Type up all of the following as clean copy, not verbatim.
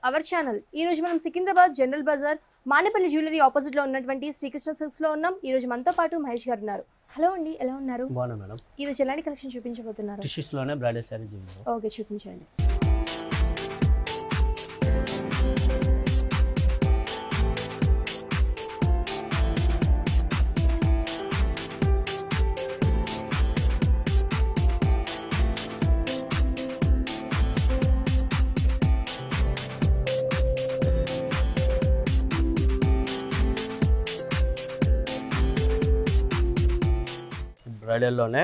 Our channel. ఈ రోజు మనం Secunderabad General Bazaar Manepalli jewellery opposite లో ఉన్నటువంటి శ్రీకృష్ణ సిల్క్స్ లో ఉన్నాం. ఈ రోజు మనతో పాటు మహేష్ గారు ఉన్నారు. హలో అండి, ఎలా ఉన్నారు? బాగున్నా మేడం. ఈ రోజు ఎలాంటి కలెక్షన్ చూపించబోతున్నారు? టిష్యూస్ లోనే బ్రైడల్ సారీ ఓకే, చూపించండి. బ్రైడల్ లోనే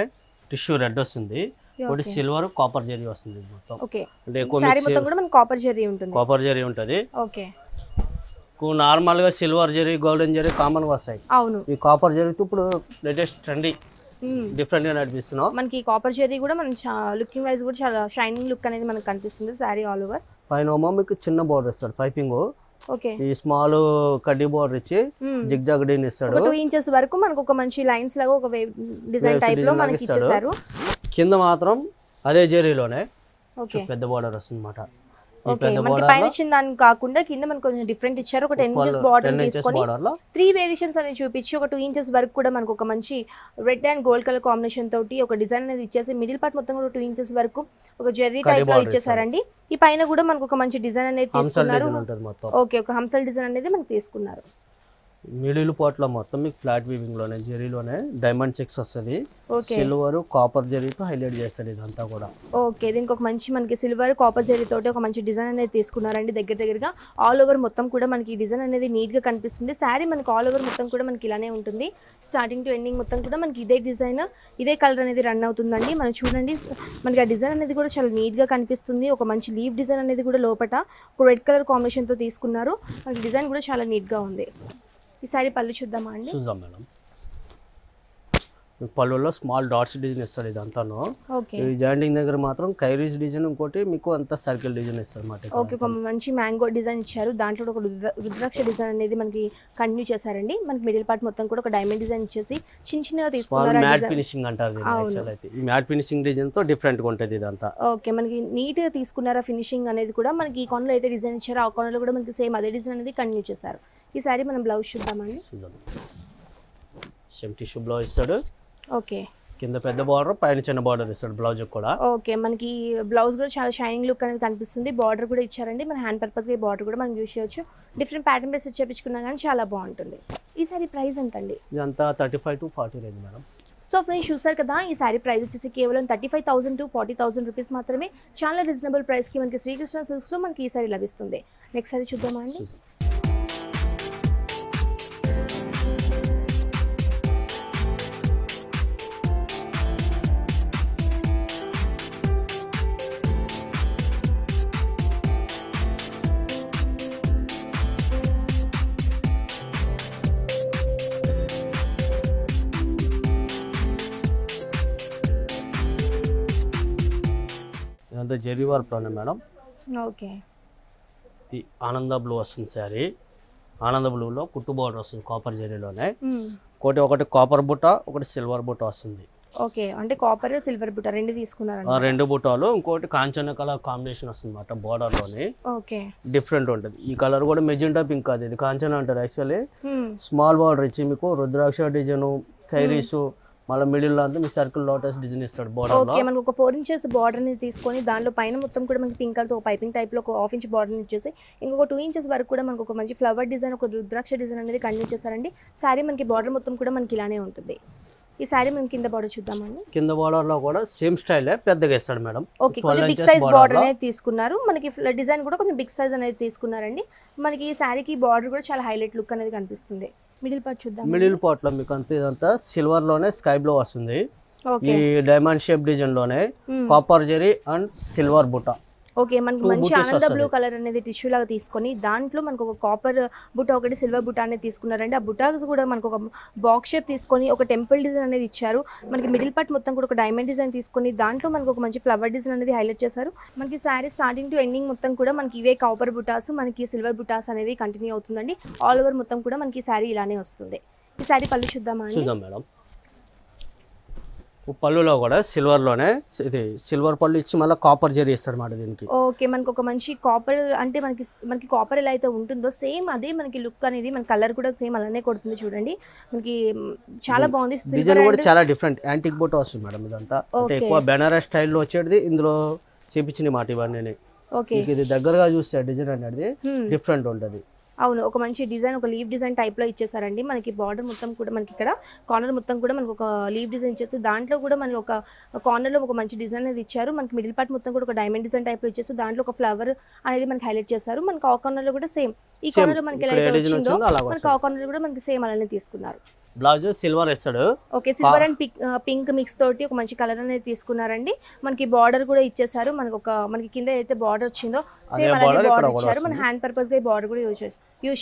టిష్యూ రెడ్ వస్తుంది, ఒకటి సిల్వర్ కాపర్ జరీ వస్తుంది మొత్తం. ఓకే, అంటే సారీ మొత్తం కూడా మనకి కాపర్ జరీ ఉంటుంది. కాపర్ జరీ ఉంటుంది. ఓకే, నార్మల్ గా silver zari golden zari common గా వస్తాయి. అవును, ఈ కాపర్ జరీ ఇప్పుడు లేటెస్ట్ ట్రెండీ డిఫరెంట్ గా నడిపిస్తున్నాం. మనకి కాపర్ జరీ కూడా మన లుకింగ్ వైజ్ కూడా చాలా షైనింగ్ లుక్ అనేది మనకు కనిపిస్తుంది. సారీ ఆల్ ఓవర్ పైన మీకు చిన్న బోర్డర్ ఇస్తాడు పైపింగ్. ఓకే, ఈ స్మాల్ కడ్డీ బోర్డర్ ఇచ్చి జిగ్ జాగ్ డిజైన్ ఇస్తాడు. 2 ఇంచెస్ వరకు మనకు ఒక మంచి లైన్స్ లాగా ఒక డిజైన్ టైప్ లో మనకి ఇచ్చేసారు. కింద మాత్రం అదే జరీలోనే ఓకే పెద్ద బోర్డర్ వస్తుంది అన్నమాట. ఈ ఓకే, పెద్ద మనకి బోర్డర్ పైన ఇచ్చిన దానికి కాకుండా కింద మనకు కొంచెం డిఫరెంట్ ఇచ్చారు. ఒక 10 ఇంచెస్ బార్డర్ తీసుకొని 3 వేరియేషన్స్ అనేవి చూపించి ఒక 2 ఇంచెస్ వరకు కూడా మనకు ఒక మంచి red and gold colour combination తోటి ఒక డిజైన్ అనేది ఇచ్చేసి మిడిల్ పార్ట్ మొత్తం కూడా 2 ఇంచెస్ వరకు ఒక జెర్రీ టైప్ లో ఇచ్చేసారండి. ఈ పైన కూడా మనకు ఒక మంచి డిజైన్ అనేది తీసుకున్నారు. ఓకే, ఒక హంసల్ డిజైన్ అనేది మనకి తీసుకున్నారు. మిడిల్ పార్ట్ లో మొత్తం మీకు ఫ్లాట్ వీవింగ్ లోనే జరీలోనే డైమండ్ చెక్స్ వస్తుంది. సిల్వర్ కాపర్ జరీతో హైలైట్ చేస్తారు ఇదంతా కూడా. ఓకే, దీనికి ఒక మంచి మనకి సిల్వర్ కాపర్ జరీ తోటి ఒక మంచి డిజైన్ అనేది తీసుకున్నారండి. దగ్గరగా ఆల్ ఓవర్ మొత్తం కూడా మనకి డిజైన్ అనేది నీట్ గా కనిపిస్తుంది. శారీ మనకి ఆల్ ఓవర్ మొత్తం కూడా మనకి ఇలానే ఉంటుంది. స్టార్టింగ్ టు ఎండింగ్ మొత్తం కూడా మనకి ఇదే డిజైన్ ఇదే కలర్ అనేది రన్ అవుతుందండి. మనం చూడండి, మనకి ఆ డిజైన్ అనేది కూడా చాలా నీట్ గా కనిపిస్తుంది. ఒక మంచి లీవ్ డిజైన్ అనేది కూడా లోపల ఒక రెడ్ కలర్ కాంబినేషన్ తో తీసుకున్నారు. మనకి డిజైన్ కూడా చాలా నీట్ గా ఉంది. ఈ సారీ పళ్ళు చూద్దామా అండి? చూద్దాం మేడం. పళ్ళులో స్మాల్ డాట్స్ డిజైన్ ఇస్తాడు ఇదంతాను. ఈ జాయింటింగ్ దగ్గర మాత్రం కైరీస్ డిజైన్, ఇంకోటి మీకు అంతా సర్కిల్ డిజైన్ ఇస్తారు అన్నమాట. ఓకే, ఒక మంచి మ్యాంగో డిజైన్ ఇచ్చారు. దాంట్లో ఒక రుద్రాక్ష డిజైన్ అనేది మనకి కంటిన్యూ చేశారండి. మనకి మిడిల్ పార్ట్ మొత్తం కూడా ఒక డైమండ్ డిజైన్ ఇచ్చేసి చిన్నగా తీసుకున్నారు. మ్యాట్ ఫినిషింగ్ అంటారు. ఈ మ్యాట్ ఫినిషింగ్ డిజైన్ తో డిఫరెంట్ గా ఉంటుంది ఇదంతా. ఓకే, మనకి నీట్ గా తీసుకున్నారు. ఫినిషింగ్ అనేది కూడా మనకి ఈ కార్నర్ అయితే డిజైన్ ఇచ్చారు, ఆ కార్నర్ లో కూడా మనకి సేమ్ అదే డిజైన్ అనేది కంటిన్యూ చేశారు. ఈ సారీ మనం బ్లౌజ్ చూద్దామండి. సేమ్ టిష్యూ బ్లౌజ్ ఇస్తాడు. ఓకే, కింద పెద్ద బార్డర్, పైన చిన్న బార్డర్ ఇస్తాడు బ్లౌజ్ కూడా. ఓకే, మనకి బ్లౌజ్ కూడా చాలా షైనింగ్ లుక్ అనేది కనిపిస్తుంది. బార్డర్ కూడా ఇచ్చారండి. మన హ్యాండ్ పర్పస్ గా ఈ బార్డర్ కూడా మనం యూజ్ చేయొచ్చు. డిఫరెంట్ ప్యాటర్న్ బేస్ చేపించుకున్నా కానీ చాలా బాగుంటుంది. ఈ సారీ ప్రైస్ ఎంత అండి? ఇదంతా 35 to 40 range madam. So friends చూసారు కదా, ఈ సారీ ప్రైస్ వచ్చేసి కేవలం 35,000 to 40,000 రూపీస్ మాత్రమే. చాలా రీజనబుల్ ప్రైస్ కి మనకి శ్రీకృష్ణ సిల్క్స్ లో మనకి ఈ సారీ లభిస్తుంది. నెక్స్ట్ సారీ చూద్దామా అండి? ఇదంతా జరీ వర్క్ లోనే మేడం. ఓకే, ఆనంద బ్లూ వస్తుంది శారీ. ఆనంద బ్లూలో కుట్టు బార్డర్ వస్తుంది కాపర్ జరీలోనే. ఒకటి కాపర్ బుట్ట, ఒకటి సిల్వర్ బుట్ట వస్తుంది. ఓకే, అంటే కాపర్ సిల్వర్ బుట్ట రెండు తీసుకున్నారు. 2 బుట్టాలు, ఇంకోటి కాంచన కలర్ కాంబినేషన్ వస్తుంది అన్నమాట బార్డర్ లోని. ఓకే, డిఫరెంట్ ఉంటుంది. ఈ కలర్ కూడా మెజెంటా పింక్ కాదు, ఇది కాంచన అంటారు యాక్చువల్లీ. స్మాల్ బార్డర్ ఇచ్చి మీకు రుద్రాక్ష డిజైన్, థైరీస్, మళ్ళీ మిడిల్ లో అంతా మీ సర్కిల్ లోటస్ డిజైన్ ఇస్తాడు బార్డర్ లో. ఓకే, మనకు ఒక 4 ఇంచెస్ బార్డర్ ని తీసుకొని దాంట్లో పైన మొత్తం కూడా మనకి పింక్ కలర్ తో పైపింగ్ టైప్ లో ఒక 1/2 ఇంచ్ బార్డర్ ని ఇచ్చేసి ఇంకొక 2 ఇంచెస్ వరకు కూడా మనకు ఒక మంచి ఫ్లవర్ డిజైన్, ఒక రుద్రాక్ష డిజైన్ అనేది కంటిన్యూ చేశారండి. సారీ మనకి బార్డర్ మొత్తం కూడా మనకి ఇలానే ఉంటుంది. ఈ సారీ మనం కింద బార్డర్ చూద్దామండి. కింద బార్డర్ లో కూడా సేమ్ స్టైల్ పెద్దగా ఇస్తాడు మేడం. ఓకే, కొంచెం బిగ్ సైజ్ బార్డర్ అనేది తీసుకున్నారు. మనకి డిజైన్ కూడా కొంచెం బిగ్ సైజ్ అనేది తీసుకున్నారండి. మనకి ఈ సారీకి బార్డర్ కూడా చాలా హైలైట్ లుక్ అనేది కనిపిస్తుంది. మిడిల్ పార్ట్ చూద్దాం. మిడిల్ పార్ట్ లో మీకు అంతా ఇదంతా సిల్వర్ లోనే స్కై బ్లూ వస్తుంది. ఈ డైమండ్ షేప్ డిజైన్ లోనే కాపర్ జరీ అండ్ సిల్వర్ బుట్ట. ఓకే, మనకి మంచి ఆనంద బ్లూ కలర్ అనేది టిష్యూ లాగా తీసుకొని దాంట్లో మనకు ఒక కాపర్ బుట్ట, ఒకటి సిల్వర్ బుట్ట అనేది తీసుకున్నారండి. ఆ బుట్టాస్ కూడా మనకు ఒక బాక్స్ షేప్ తీసుకొని ఒక టెంపుల్ డిజైన్ అనేది ఇచ్చారు. మనకి మిడిల్ పార్ట్ మొత్తం కూడా ఒక డైమండ్ డిజైన్ తీసుకొని దాంట్లో మనకు ఒక మంచి ఫ్లవర్ డిజైన్ అనేది హైలైట్ చేశారు. మనకి సారీ స్టార్టింగ్ టు ఎండింగ్ మొత్తం కూడా మనకి ఇవే కాపర్ బుట్టాస్, మనకి సిల్వర్ బుట్టాస్ అనేవి కంటిన్యూ అవుతుందండి. ఆల్ ఓవర్ మొత్తం కూడా మనకి సారీ ఇలానే వస్తుంది. ఈ సారీ పళ్ళు చూద్దామా? చూద్దాం మేడం. పళ్ళులో కూడా సిల్వర్లోనే ఇది సిల్వర్ పళ్ళు ఇచ్చి మళ్ళీ కాపర్ జరీ ఇస్తాడు అన్నమాట దీనికి. ఓకే, మనకు ఒక మంచి కాపర్ అంటే మనకి కాపర్ ఎలా అయితే ఉంటుందో సేమ్ అదే మనకి లుక్ అనేది, మన కలర్ కూడా సేమ్ అలానే కొడుతుంది చూడండి. మనకి చాలా బాగుంది. డిజైన్ కూడా చాలా డిఫరెంట్ యాంటిక్ బోట్ వస్తుంది మేడం ఇదంతా. అంటే ఎక్కువ బెనారస్ స్టైల్లో వచ్చేది ఇందులో చేపించిన మాట ఇవన్నీ. ఓకే, ఇది దగ్గరగా చూస్తే డిజైన్ అనేది డిఫరెంట్ ఉంటుంది. అవును, ఒక మంచి డిజైన్, ఒక లీవ్ డిజైన్ టైప్లో ఇచ్చేసారండి. మనకి బార్డర్ మొత్తం కూడా మనకి ఇక్కడ కార్నర్ మొత్తం కూడా మనకు ఒక లీవ్ డిజైన్ ఇచ్చేసి దాంట్లో కూడా మనకి ఒక కార్నర్లో ఒక మంచి డిజైన్ అనేది ఇచ్చారు. మనకి మిడిల్ పార్ట్ మొత్తం కూడా ఒక డైమండ్ డిజైన్ టైప్లో ఇచ్చేసి దాంట్లో ఒక ఫ్లవర్ అనేది మనకి హైలైట్ చేశారు. మనకి ఆ కార్నర్లో కూడా సేమ్ ఈ కార్నర్లో మనకి ఎలా అయితే వచ్చిందో మనకి ఆ కార్నర్లో కూడా మనకి సేమ్ అలానే తీసుకున్నారు. బ్లౌజ్ సిల్వర్ ఇస్తాడు. Okay, silver and pink mix తోటి ఒక మంచి కలర్ అనేది తీసుకున్నారండి. మనకి బార్డర్ కూడా ఇచ్చేసారు. మనకి కింద అయితే బార్డర్ వచ్చిందో సేమ్ అలాగే బార్డర్ ఇచ్చారు. మన హ్యాండ్ పర్పస్ గా ఈ బార్డర్ కూడా యూజ్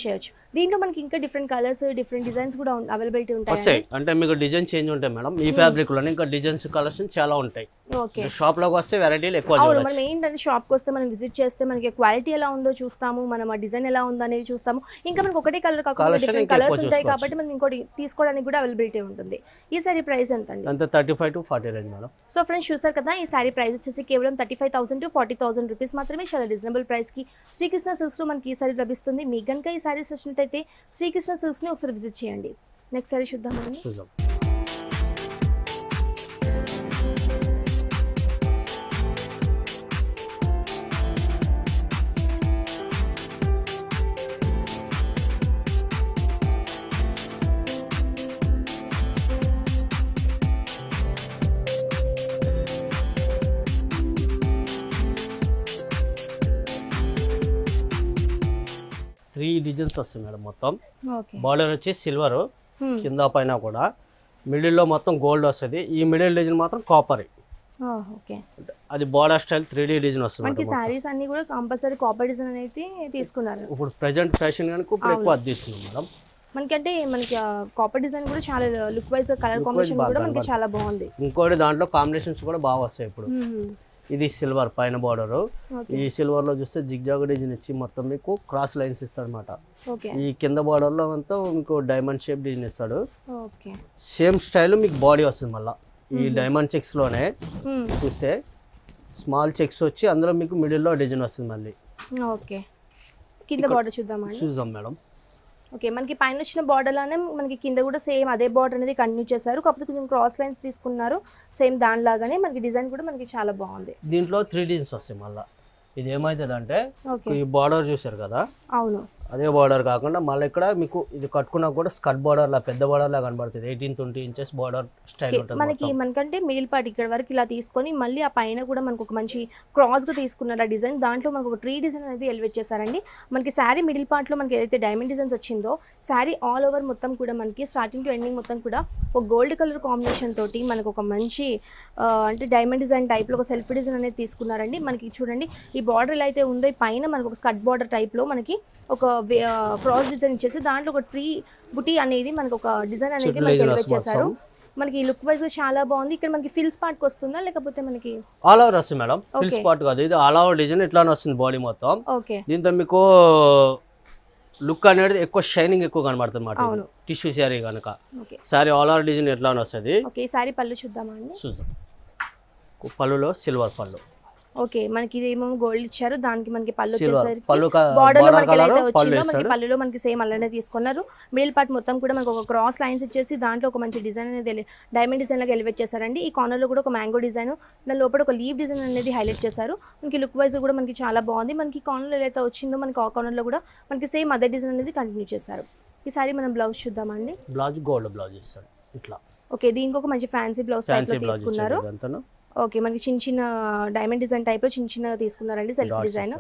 చేయొచ్చు. దీంట్లో మనకి ఇంకా డిఫరెంట్ కలర్స్, డిఫరెంట్ డిజైన్స్ కూడా అవైలబిలిటీ ఉంటాయి. అంటే మీకు డిజైన్ చేంజ్ ఉంటాయి మేడం ఈ ఫ్యాబ్రిక్ లో, ఇంకా డిజైన్స్ కలర్స్ చాలా ఉంటాయి. ఓకే, షాప్ లోకి వస్తే వెరైటీలు ఎక్కువ. అవును, మనం ఏంటంటే షాప్ కి వస్తే మనం విజిట్ చేస్తే మనకి క్వాలిటీ ఎలా ఉందో చూస్తాము, మనం ఆ డిజైన్ ఎలా ఉందో అనేది చూస్తాము. ఇంకా మనకి ఒకటే కలర్ కాకుండా డిఫరెంట్ కలర్స్ ఉంటాయి కాబట్టి మనం ఇంకోటి తీసుకోవడానికి కూడా అవైలబిలిటీ ఉంటుంది. ఈ సారీ ప్రైస్ ఎంత అండి? అంత 35 to 40 range madam. So friends చూసారు కదా, ఈ సారీ ప్రైస్ వచ్చేసి కేవలం 35,000 to 40,000 రూపీస్ మాత్రమే. చాలా రీజనబుల్ ప్రైస్ కి శ్రీకృష్ణ సిల్క్స్ లో మనకి ఈ సారీ లభిస్తుంది. మీకు కనుక ఈ సారీస్ వచ్చినట్టయితే శ్రీకృష్ణ సిల్క్స్ ని ఒకసారి విజిట్ చేయండి. నెక్స్ట్ సారీ చూద్దామండి. చూద్దాం. త్రీ డిజైన్స్ వస్తాయి మేడం మొత్తం. బార్డర్ వచ్చి సిల్వర్ కింద పైన కూడా, మిడిల్లో మొత్తం గోల్డ్ వస్తుంది. ఈ మిడిల్ డిజైన్ మాత్రం కాపర్. అది బార్డర్ స్టైల్ 3D డిజైన్ వస్తుంది. మనకి సారీస్ అన్ని కూడా కంపల్సరీ కాపర్ డిజైన్ అనేది తీసుకున్నారు. ఇప్పుడు ప్రెజెంట్ ఫ్యాషన్ కనుక ఇప్పుడు ఎక్కువ అది తీసుకున్నాం మేడం. మనకి కాపర్ డిజైన్ కూడా చాలా లుక్ వైజ్, కలర్ కాంబినేషన్ కూడా మనకి చాలా బాగుంది. ఇంకోటి దాంట్లో కాంబినేషన్స్ కూడా బాగా వస్తాయి. ఇప్పుడు ఇది సిల్వర్ పైన బార్డర్. ఈ సిల్వర్ లో చూస్తే జిగ్జాగ్ డిజైన్ ఇచ్చి మొత్తం మీకు క్రాస్ లైన్స్ ఇస్తాడు అనమాట. ఈ కింద బార్డర్ లో అంతా మీకు డైమండ్ షేప్ డిజైన్ ఇస్తాడు. సేమ్ స్టైల్ మీకు బాడీ వస్తుంది. మళ్ళీ ఈ డైమండ్ చెక్స్ లోనే చూస్తే స్మాల్ చెక్స్ వచ్చి అందులో మీకు మిడిల్ లో డిజైన్ వస్తుంది. మళ్ళీ కింద బార్డర్ చూద్దాం మేడం. ఓకే, మనకి పైన వచ్చిన బార్డర్ లానే మనకి కింద కూడా సేమ్ అదే బార్డర్ అనేది కంటిన్యూ చేశారు. కాకపోతే కొంచెం క్రాస్ లైన్స్ తీసుకున్నారు. సేమ్ దానిలాగానే మనకి డిజైన్ కూడా మనకి చాలా బాగుంది. దీంట్లో 3 డిజైన్స్ వస్తాయి. మళ్ళీ ఇది ఏమైతుంది అంటే ఈ బార్డర్ చూసారు కదా, అవును, అదే బార్డర్ కాకుండా మళ్ళీ ఇక్కడ మీకు ఇది కట్టుకున్నా కూడా స్కర్ట్ బార్డర్ లా పెద్ద బార్డర్ లా కనబడుతుంది. 18-20 ఇంచెస్ బార్డర్ స్టైల్ ఉంటుంది. మనకంటే మిడిల్ పార్ట్ ఇక్కడ వరకు ఇలా తీసుకొని మళ్ళీ ఆ పైన కూడా మనకు ఒక మంచి క్రాస్ గా తీసుకున్నారు ఆ డిజైన్. దాంట్లో మనకు ఒక ట్రీ డిజైన్ అనేది ఎలివేట్ చేశారండి. మనకి శారీ మిడిల్ పార్ట్ లో మనకి ఏదైతే డైమండ్ డిజైన్స్ వచ్చిందో శారీ ఆల్ ఓవర్ మొత్తం కూడా మనకి స్టార్టింగ్ టు ఎండింగ్ మొత్తం కూడా ఒక గోల్డ్ కలర్ కాంబినేషన్ తోటి మనకు ఒక మంచి అంటే డైమండ్ డిజైన్ టైప్ లో ఒక సెల్ఫ్ డిజైన్ అనేది తీసుకున్నారండి. మనకి చూడండి ఈ బార్డర్ ఎలా అయితే ఉందో పైన మనకు ఒక స్కర్ట్ బార్డర్ టైప్ లో మనకి ఒక క్రాస్ డిజైన్ ఇచ్చేసి దాంట్లో ఒక ట్రీ బుటీ అనేది మనకు ఒక డిజైన్ అనేది మనకి ఎలివేట్ చేశారు. మనకి లుక్ వైజ్ చాలా బాగుంది. ఇక్కడ మనకి ఫిల్స్ పార్ట్ వస్తుందా లేకపోతే మనకి ఆల్ ఓవర్ వస్తుంది మేడం? ఫిల్స్ పార్ట్ కాదు, ఇది ఆల్ ఓవర్ డిజైన్ ఇట్లానే వస్తుంది బాడీ మొత్తం. ఓకే, దీంతో మీకు లుక్ అనేది ఎక్కువ షైనింగ్ ఎక్కువ కనబడుతుంది అన్నమాట. టిష్యూ శారీ కనుక శారీ ఆల్ ఓవర్ డిజైన్ ఎట్లానే వస్తుంది. ఓకే, ఈ సారీ పళ్ళు చూద్దామా అండి? చూద్దాం. పళ్ళులో సిల్వర్ పళ్ళు. ఓకే, మనకి ఇదేమో గోల్డ్ ఇచ్చారు. దానికి మనకి పళ్ళు వచ్చేసరికి బార్డర్ లో మనకి ఎలా అయితే వచ్చిందో మనకి పళ్ళులో మనకి సేమ్ అలానే తీసుకున్నారు. మిడిల్ పార్ట్ మొత్తం కూడా మనకి ఒక క్రాస్ లైన్స్ ఇచ్చేసి దాంట్లో ఒక మంచి డిజైన్ అనేది డైమండ్ డిజైన్ లాగా ఎలివేట్ చేశారండి. ఈ కార్నర్ లో కూడా ఒక మ్యాంగో డిజైన్, దాని లోపల ఒక లీవ్ డిజైన్ అనేది హైలైట్ చేశారు. మనకి లుక్ వైజ్ కూడా మనకి చాలా బాగుంది. మనకి కార్నర్ లో ఏదైతే వచ్చిందో మనకి ఆ కార్నర్ లో కూడా మనకి సేమ్ అదే డిజైన్ అనేది కంటిన్యూ చేశారు. ఈ సారీ మనం బ్లౌజ్ చూద్దామండి. బ్లౌజ్ గోల్డ్ బ్లౌజ్ ఇస్తారు ఇట్లా. ఓకే, దీనికి ఒక మంచి ఫ్యాన్సీ బ్లౌజ్ టైప్ లో తీసుకున్నారు. ఓకే, మనకి చిన్న డైమండ్ డిజైన్ టైప్ లో చిన్నగా తీసుకున్నారండి సెల్ఫ్ డిజైన్.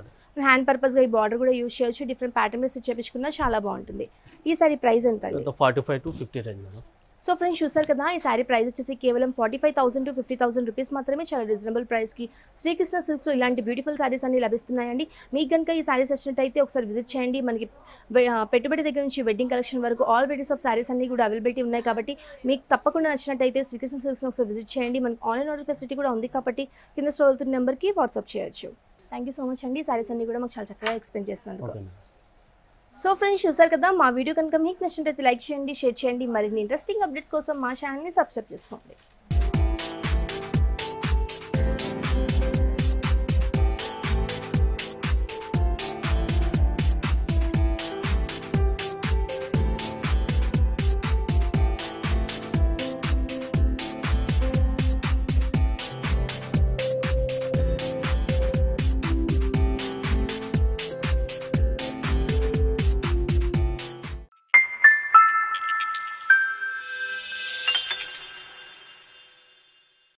హ్యాండ్ పర్పస్ గా ఈ బార్డర్ కూడా యూజ్ చేయొచ్చు. డిఫరెంట్ ప్యాటర్న్ వేసి చేపించుకున్నా చాలా బాగుంటుంది. ఈ సారీ ప్రైస్ ఎంత అండి? 45 to 50 రేంజ్. సో ఫ్రెండ్స్ చూసారు కదా, ఈ సారీ ప్రైస్ వచ్చేసి కేవలం 45,000 to 50,000 రూపీస్ మాత్రమే. చాలా రీజనబుల్ ప్రైస్ కి శ్రీకృష్ణ సిల్క్స్ లో ఇలాంటి బ్యూటిఫుల్ సారీస్ అన్ని లభిస్తున్నాయండి. మీకు కనుక ఈ సారీస్ వచ్చినట్టయితే ఒకసారి విజిట్ చేయండి. మనకి పెట్టుబడి దగ్గర నుంచి వెడ్డింగ్ కలెక్షన్ వరకు ఆల్ వెరైటీస్ ఆఫ్ సారీస్ అన్ని కూడా అవైలబిలిటీ ఉన్నాయి. కాబట్టి మీకు తప్పకుండా నచ్చినట్టయితే శ్రీకృష్ణ సిల్క్స్ ఒకసారి విజిట్ చేయండి. మనకి ఆన్లైన్ ఆర్డర్ ఫెసిలిటీ కూడా ఉంది కాబట్టి కింద స్క్రోల్ అవుతున్న నెంబర్కి వాట్సాప్ చేయొచ్చు. థ్యాంక్ యూ సో మచ్ అండి. సారీస్ అన్ని కూడా మాకు చాలా చక్కగా ఎక్స్ప్లెయిన్ చేస్తున్నందుకు. సో ఫ్రెండ్స్ చూసారు కదా, మా వీడియో కనుక మీకు నచ్చినట్లయితే లైక్ చేయండి, షేర్ చేయండి. మరిన్ని ఇంట్రెస్టింగ్ అప్డేట్స్ కోసం మా ఛానల్ని సబ్స్క్రైబ్ చేసుకోండి.